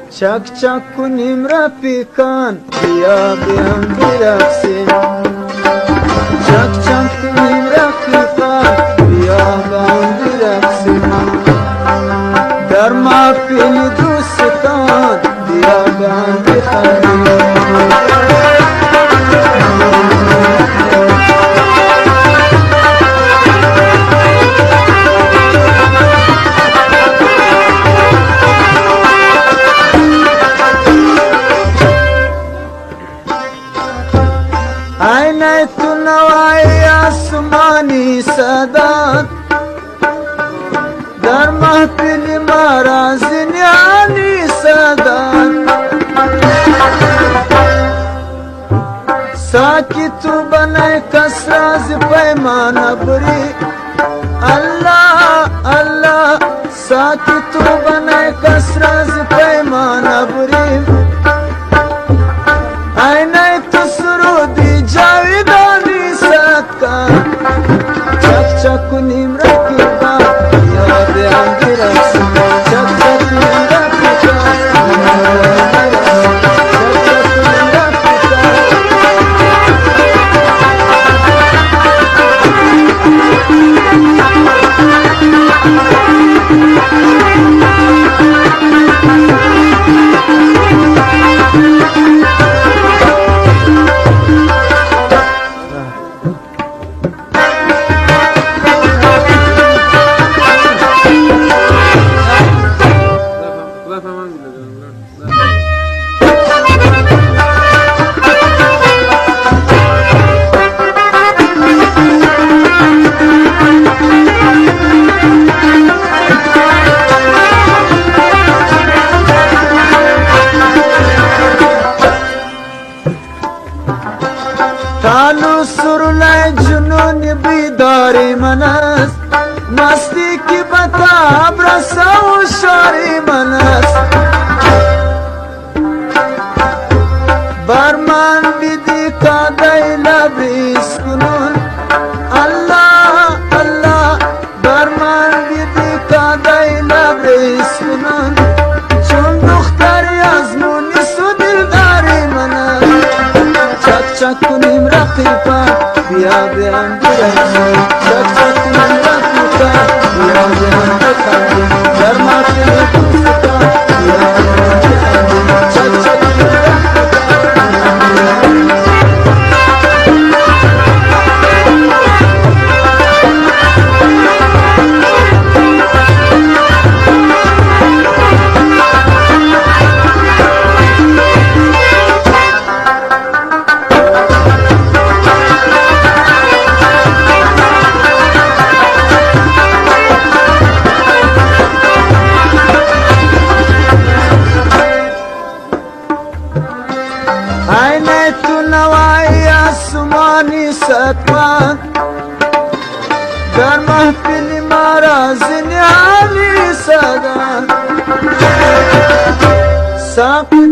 چک چک کنیم رفیقان بیا بیام برقصیم چک چک کنیم رفیقان بیا بیام برقصیم در محفل دوستان بیا بیام بخندیم عینه تو نوای آسمانی صدا در محفل ما را زنیانی صدا ساکی تو بنای کس راز پیمان بری الله الله ساکی تو بنای کس راز پیمان بری عینه تو سرودی جاویدانی سکا چک چک کنیم رفیقا یا بیام برقصیم چک چک کنیم رفیقا तालू सुरलाई जुनून बीदारी मनस मस्ती की बता ब्रसाऊ शारी मनस बरमान बिदी का दैला बिस्कुनून अल्लाह अल्लाह बरमान बिदी का दैला बिस्कुनून चुन दुख्तर याजमूनी सुदिलदारी मनस चक चक کنیم رفیقا بیا بیام برقصیم چک چک کنیم رفیقا بیا بیام بخندیم در محفل دوستان بیا بیام بخندیم چک چک کنیم عینه تو نوای آسمانی ستمان در محفل ما را زنیانی صدا ساقی